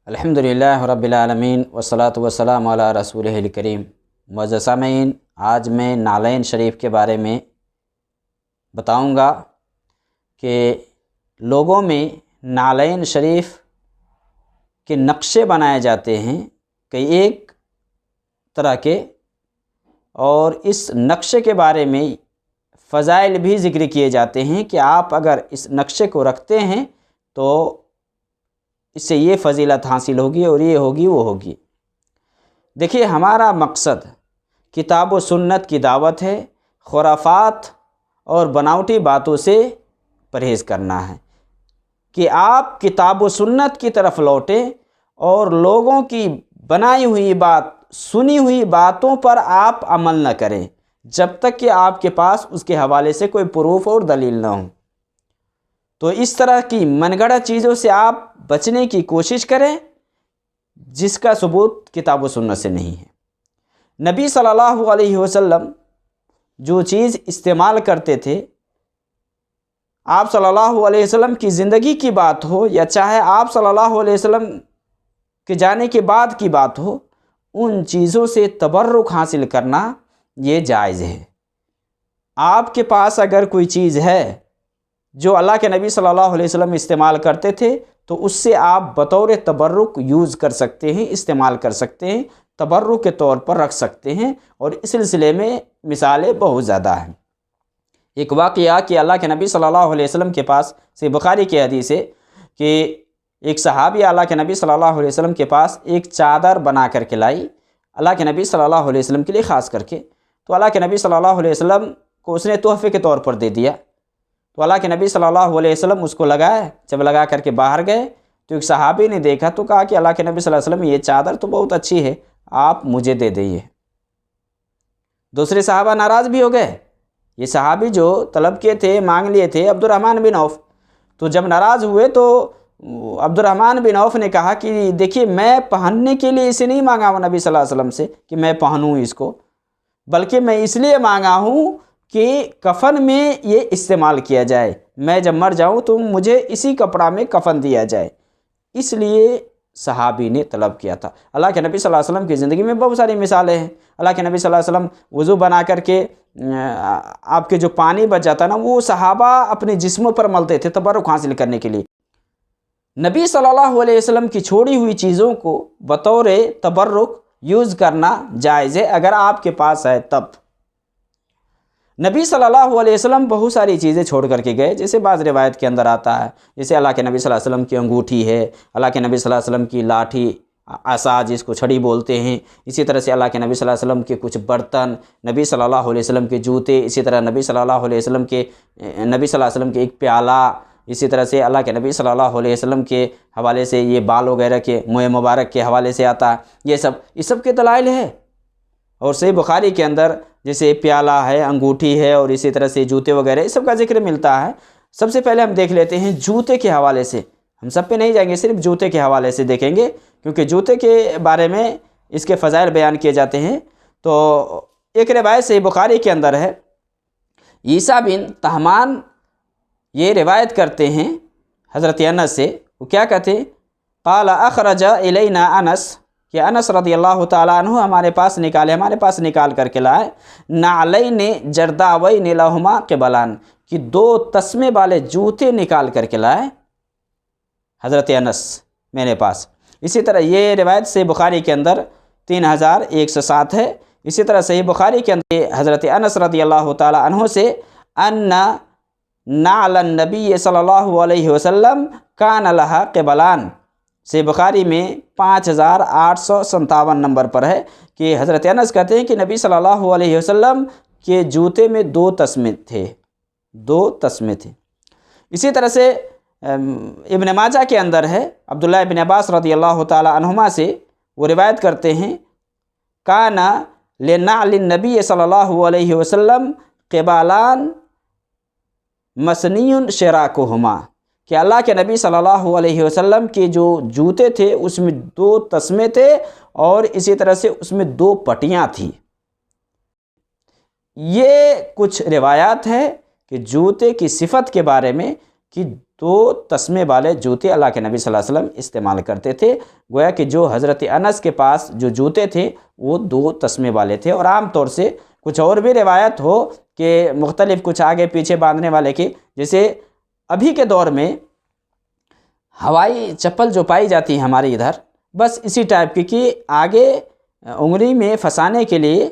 الحمدللہ رب العالمین والصلاة والسلام علی رسولہ الکریم۔ معزز سامعین، آج میں نعلین شریف کے بارے میں بتاؤں گا کہ لوگوں میں نعلین شریف کے نقشے بنائے جاتے ہیں کئی ایک طرح کے، اور اس نقشے کے بارے میں فضائل بھی ذکر کیے جاتے ہیں کہ آپ اگر اس نقشے کو رکھتے ہیں تو اس سے یہ فضیلت حاصل ہوگی اور یہ ہوگی وہ ہوگی۔ دیکھیے، ہمارا مقصد کتاب و سنت کی دعوت ہے، خرافات اور بناوٹی باتوں سے پرہیز کرنا ہے کہ آپ کتاب و سنت کی طرف لوٹیں اور لوگوں کی بنائی ہوئی بات، سنی ہوئی باتوں پر آپ عمل نہ کریں جب تک کہ آپ کے پاس اس کے حوالے سے کوئی پروف اور دلیل نہ ہو۔ تو اس طرح کی من گھڑت چیزوں سے آپ بچنے کی کوشش کریں جس کا ثبوت کتاب و سنت سے نہیں ہے۔ نبی صلی اللہ علیہ وسلم جو چیز استعمال کرتے تھے، آپ صلی اللہ علیہ وسلم کی زندگی کی بات ہو یا چاہے آپ صلی اللہ علیہ وسلم کے جانے کے بعد کی بات ہو، ان چیزوں سے تبرک حاصل کرنا یہ جائز ہے۔ آپ کے پاس اگر کوئی چیز ہے جو اللہ کے نبی صلی اللہ علیہ وسلم استعمال کرتے تھے تو اس سے آپ بطور تبرک یوز کر سکتے ہیں، استعمال کر سکتے ہیں، تبرک کے طور پر رکھ سکتے ہیں، اور اس سلسلے میں مثالیں بہت زیادہ ہیں۔ ایک واقعہ کہ اللہ کے نبی صلی اللہ علیہ وسلم کے پاس سے بخاری کی حدیث ہے کہ ایک صحابی اللہ کے نبی صلی اللہ علیہ وسلم کے پاس ایک چادر بنا کر کے لائی اللہ کے نبی صلی اللہ علیہ وسلم کے لیے خاص کر کے، تو اللہ کے نبی صلی اللہ علیہ وسلم کو اس نے تحفے کے طور پر دے دیا۔ تو اللہ کے نبی صلی اللہ علیہ وسلم اس کو لگائے، جب لگا کر کے باہر گئے تو ایک صحابی نے دیکھا تو کہا کہ اللہ کے نبی صلی اللہ علیہ وسلم، یہ چادر تو بہت اچھی ہے، آپ مجھے دے دئیے۔ دوسرے صحابہ ناراض بھی ہو گئے۔ یہ صحابی جو طلب کیے تھے، مانگ لیے تھے، عبد الرحمن بن عوف، تو جب ناراض ہوئے تو عبد الرحمن بن عوف نے کہا کہ دیکھیے، میں پہننے کے لیے اسے نہیں مانگا ہوں نبی صلی اللہ علیہ وسلم سے کہ میں پہنوں اس کو، بلکہ میں اس لیے مانگا ہوں کہ کفن میں یہ استعمال کیا جائے، میں جب مر جاؤں تو مجھے اسی کپڑا میں کفن دیا جائے، اس لیے صحابی نے طلب کیا تھا۔ اللہ کے نبی صلی اللہ علیہ وسلم کی زندگی میں بہت ساری مثالیں ہیں۔ اللہ کے نبی صلی اللہ علیہ وسلم وضو بنا کر کے آپ کے جو پانی بچ جاتا نا، وہ صحابہ اپنے جسموں پر ملتے تھے تبرک حاصل کرنے کے لیے۔ نبی صلی اللہ علیہ وسلم کی چھوڑی ہوئی چیزوں کو بطور تبرک یوز کرنا جائز ہے اگر آپ کے پاس ہے تب۔ نبی صلی اللہ علیہ وسلم بہت ساری چیزیں چھوڑ کر کے گئے، جیسے بعض روایت کے اندر آتا ہے، جیسے اللہ کے نبی صلی اللہ علیہ وسلم کی انگوٹھی ہے، اللہ کے نبی صلی اللہ علیہ وسلم کی لاٹھی، عصا جس کو چھڑی بولتے ہیں، اسی طرح سے اللہ کے نبی صلی اللہ علیہ وسلم کے کچھ برتن، نبی صلی اللہ علیہ وسلم کے جوتے، اسی طرح نبی صلی اللہ علیہ وسلم کے ایک پیالہ، اسی طرح سے اللہ کے نبی صلی اللہ علیہ وسلم کے حوالے سے یہ بال وغیرہ کے منہ مبارک کے حوالے سے آتا ہے، یہ سب کے دلائل ہے۔ اور صحیح بخاری کے اندر جیسے پیالہ ہے، انگوٹھی ہے، اور اسی طرح سے جوتے وغیرہ، اس سب کا ذکر ملتا ہے۔ سب سے پہلے ہم دیکھ لیتے ہیں جوتے کے حوالے سے، ہم سب پہ نہیں جائیں گے، صرف جوتے کے حوالے سے دیکھیں گے، کیونکہ جوتے کے بارے میں اس کے فضائل بیان کیے جاتے ہیں۔ تو ایک روایت صحیح بخاری کے اندر ہے، عیسیٰ بن طہمان یہ روایت کرتے ہیں حضرت انس سے، وہ کیا کہتے ہیں؟ قال اخرج الینا انس، کہ انس رضی اللہ تعالیٰ عنہ ہمارے پاس نکال کر کے لائے، نعلین جرداوین لہما قبلان، کہ دو تسمے والے جوتے نکال کر کے لائے حضرت انس میرے پاس۔ اسی طرح یہ روایت صحیح بخاری کے اندر 3107 ہے۔ اسی طرح صحیح بخاری کے اندر حضرت انس رضی اللہ تعالیٰ عنہ سے ان نعل النبی صلی اللہ علیہ وسلم کان لہا قبلان، صحیح بخاری میں 5857 نمبر پر ہے کہ حضرت انس کہتے ہیں کہ نبی صلی اللہ علیہ وسلم کے جوتے میں دو تسمے تھے۔ اسی طرح سے ابن ماجہ کے اندر ہے، عبداللہ ابن عباس رضی اللہ تعالی عنہما سے وہ روایت کرتے ہیں، کانا لنعل النبی صلی اللہ علیہ وسلم قبالان مسنی شراکہما، کہ اللہ کے نبی صلی اللہ علیہ وسلم کے جو جوتے تھے اس میں دو تسمے تھے، اور اسی طرح سے اس میں دو پٹیاں تھیں۔ یہ کچھ روایات ہے کہ جوتے کی صفت کے بارے میں کہ 2 تسمے والے جوتے اللہ کے نبی صلی اللہ علیہ وسلم استعمال کرتے تھے۔ گویا کہ جو حضرت انس کے پاس جو جوتے تھے وہ 2 تسمے والے تھے، اور عام طور سے کچھ اور بھی روایت ہو کہ مختلف کچھ آگے پیچھے باندھنے والے کی، جیسے ابھی کے دور میں ہوائی چپل جو پائی جاتی ہے ہمارے ادھر، بس اسی ٹائپ کی کہ آگے انگلی میں پھنسانے کے لیے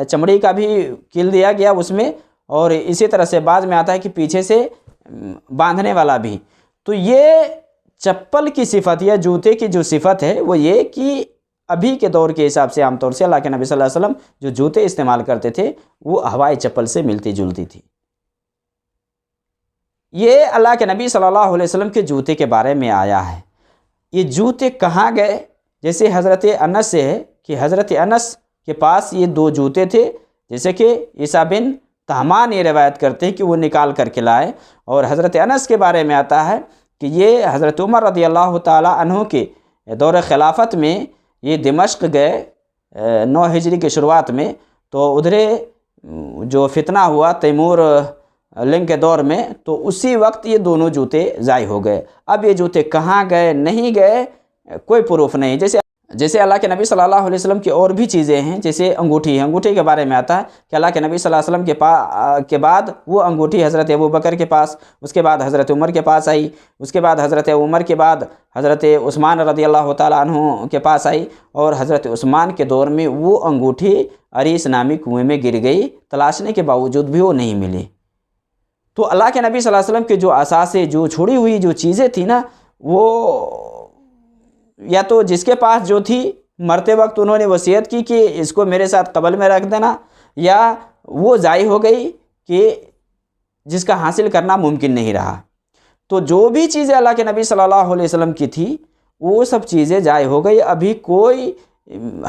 چمڑی کا بھی کیل دیا گیا اس میں، اور اسی طرح سے بعض میں آتا ہے کہ پیچھے سے باندھنے والا بھی۔ تو یہ چپل کی صفت یا جوتے کی جو صفت ہے وہ یہ کہ ابھی کے دور کے حساب سے عام طور سے اللہ کے نبی صلی اللہ علیہ وسلم جو جوتے استعمال کرتے تھے وہ ہوائی چپل سے ملتی جلتی تھی۔ یہ اللہ کے نبی صلی اللہ علیہ وسلم کے جوتے کے بارے میں آیا ہے۔ یہ جوتے کہاں گئے؟ جیسے حضرت انس سے ہے کہ حضرت انس کے پاس یہ 2 جوتے تھے، جیسے کہ عیسیٰ بن تہمان یہ روایت کرتے ہیں کہ وہ نکال کر کے لائے، اور حضرت انس کے بارے میں آتا ہے کہ یہ حضرت عمر رضی اللہ تعالی عنہ کے دور خلافت میں یہ دمشق گئے 9 ہجری کے شروعات میں، تو ادھرے جو فتنہ ہوا تیمور لنگ کے دور میں، تو اسی وقت یہ دونوں جوتے ضائع ہو گئے۔ اب یہ جوتے کہاں گئے نہیں گئے کوئی پروف نہیں۔ جیسے اللہ کے نبی صلی اللہ علیہ وسلم کی اور بھی چیزیں ہیں، جیسے انگوٹھی کے بارے میں آتا ہے کہ اللہ کے نبی صلی اللہ علیہ وسلم کے بعد وہ انگوٹھی حضرت ابوبکر کے پاس، اس کے بعد حضرت عمر کے پاس آئی، اس کے بعد حضرت عمر کے بعد حضرت عثمان رضی اللہ تعالیٰ عنہ کے پاس آئی، اور حضرت عثمان کے دور میں وہ انگوٹھی عریس نامی کنویں میں گر گئی، تلاشنے کے باوجود بھی وہ نہیں ملی۔ تو اللہ کے نبی صلی اللہ علیہ وسلم کے جو اثاثے، جو چھوڑی ہوئی جو چیزیں تھیں نا، وہ یا تو جس کے پاس جو تھی مرتے وقت انہوں نے وصیت کی کہ اس کو میرے ساتھ قبر میں رکھ دینا، یا وہ ضائع ہو گئی کہ جس کا حاصل کرنا ممکن نہیں رہا۔ تو جو بھی چیزیں اللہ کے نبی صلی اللہ علیہ وسلم کی تھی وہ سب چیزیں ضائع ہو گئی۔ ابھی کوئی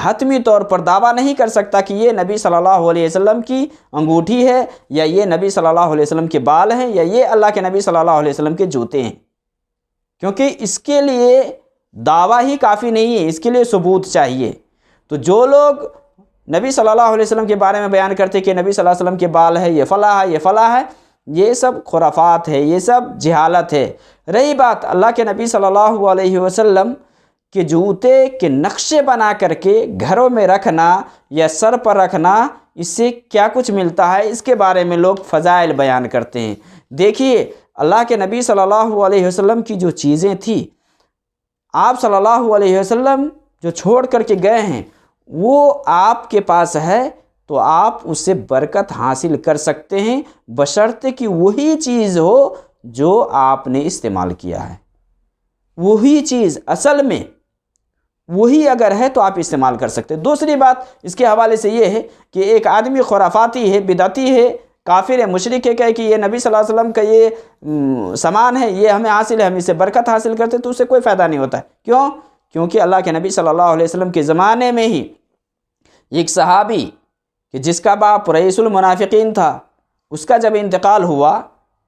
حتمی طور پر دعویٰ نہیں کر سکتا کہ یہ نبی صلی اللہ علیہ وسلم کی انگوٹھی ہے، یا یہ نبی صلی اللہ علیہ وسلم کے بال ہیں، یا یہ اللہ کے نبی صلی اللہ علیہ وسلم کے جوتے ہیں، کیونکہ اس کے لیے دعویٰ ہی کافی نہیں ہے، اس کے لیے ثبوت چاہیے۔ تو جو لوگ نبی صلی اللہ علیہ وسلم کے بارے میں بیان کرتے کہ نبی صلی اللہ علیہ وسلم کے بال ہے، یہ فلاں ہے، یہ فلاں ہے، یہ سب خرافات ہے، یہ سب جہالت ہے۔ رہی بات اللہ کے نبی صلی اللہ علیہ وسلم کہ جوتے کے نقشے بنا کر کے گھروں میں رکھنا یا سر پر رکھنا، اس سے کیا کچھ ملتا ہے، اس کے بارے میں لوگ فضائل بیان کرتے ہیں۔ دیکھیے اللہ کے نبی صلی اللہ علیہ وسلم کی جو چیزیں تھیں، آپ صلی اللہ علیہ وسلم جو چھوڑ کر کے گئے ہیں وہ آپ کے پاس ہے، تو آپ اس سے برکت حاصل کر سکتے ہیں، بشرطے کہ وہی چیز ہو جو آپ نے استعمال کیا ہے، وہی چیز اصل میں وہی اگر ہے تو آپ استعمال کر سکتے ہیں۔ دوسری بات اس کے حوالے سے یہ ہے کہ ایک آدمی خرافاتی ہے، بدعتی ہے، کافر ہے، مشرک ہے، کہ یہ نبی صلی اللہ علیہ وسلم کا یہ سامان ہے، یہ ہمیں حاصل ہے، ہم اس سے برکت حاصل کرتے، تو اس سے کوئی فائدہ نہیں ہوتا ہے۔ کیوں؟ کیونکہ اللہ کے نبی صلی اللہ علیہ وسلم کے زمانے میں ہی ایک صحابی کہ جس کا باپ رئیس المنافقین تھا، اس کا جب انتقال ہوا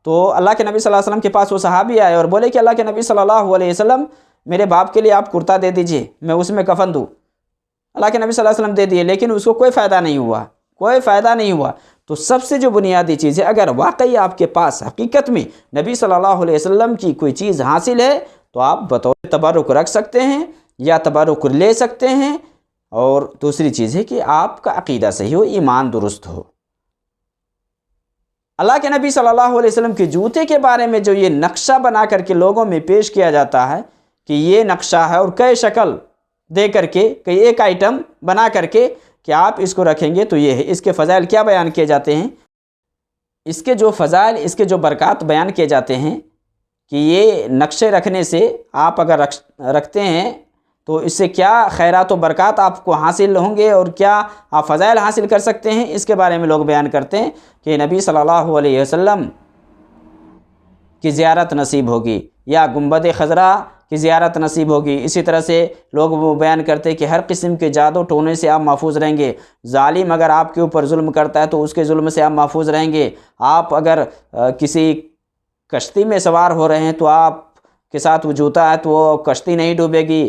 تو اللہ کے نبی صلی اللہ علیہ وسلم کے پاس وہ صحابی آئے اور بولے کہ اللہ کے نبی صلی اللہ علیہ وسلم میرے باپ کے لیے آپ کرتا دے دیجئے، میں اس میں کفن دوں۔ اللہ کے نبی صلی اللہ علیہ وسلم دے دیے، لیکن اس کو کوئی فائدہ نہیں ہوا، کوئی فائدہ نہیں ہوا۔ تو سب سے جو بنیادی چیز ہے، اگر واقعی آپ کے پاس حقیقت میں نبی صلی اللہ علیہ وسلم کی کوئی چیز حاصل ہے تو آپ بطور تبرک رکھ سکتے ہیں یا تبرک لے سکتے ہیں، اور دوسری چیز ہے کہ آپ کا عقیدہ صحیح ہو، ایمان درست ہو۔ اللہ کے نبی صلی اللہ علیہ وسلم کے جوتے کے بارے میں جو یہ نقشہ بنا کر کے لوگوں میں پیش کیا جاتا ہے کہ یہ نقشہ ہے، اور کئی شکل دے کر کے کئی ایک آئٹم بنا کر کے کہ آپ اس کو رکھیں گے تو یہ ہے، اس کے فضائل کیا بیان کیے جاتے ہیں، اس کے جو فضائل، اس کے جو برکات بیان کیے جاتے ہیں کہ یہ نقشے رکھنے سے آپ اگر رکھتے ہیں تو اس سے کیا خیرات و برکات آپ کو حاصل ہوں گے اور کیا آپ فضائل حاصل کر سکتے ہیں، اس کے بارے میں لوگ بیان کرتے ہیں کہ نبی صلی اللہ علیہ وسلم کی زیارت نصیب ہوگی یا گنبد خضرا کی زیارت نصیب ہوگی۔ اسی طرح سے لوگ وہ بیان کرتے ہیں کہ ہر قسم کے جادو ٹونے سے آپ محفوظ رہیں گے، ظالم اگر آپ کے اوپر ظلم کرتا ہے تو اس کے ظلم سے آپ محفوظ رہیں گے، آپ اگر کسی کشتی میں سوار ہو رہے ہیں تو آپ کے ساتھ وہ جوتا ہے تو وہ کشتی نہیں ڈوبے گی،